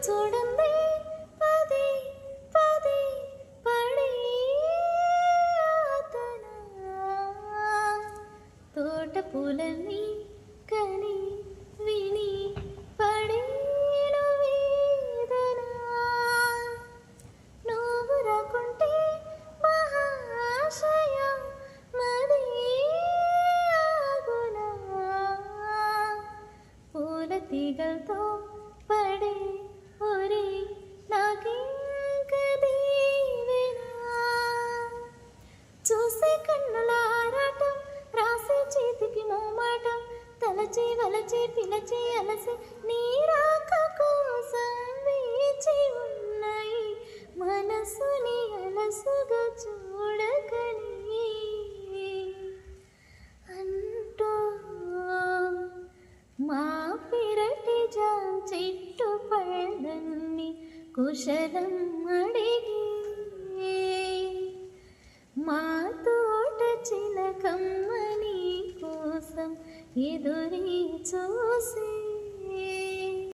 చూడండి పదే పదే పడే ఆతన తోట పూలన్నీ కని విని పడేను వేదన నువ్వు రాకుంటే మహాశయ మది ఆగునా పూల తీగలతో పడే ఒరే నాకింక దీవెనా చూసే కన్నుల ఆరాటం రాసే చేతికి మోమాటం తలచి వలచి పిలచి అలసి నీ రాక కోసం వేచి ఉన్నాయి మనసుని అలసుగా చూడకని అంటూ మా పిరటి జాం చెట్టు పళ్ళన్ని కుశలం అడిగి మా తోట చిలకమ్మ నీ కోసం ఎదురీ చూసే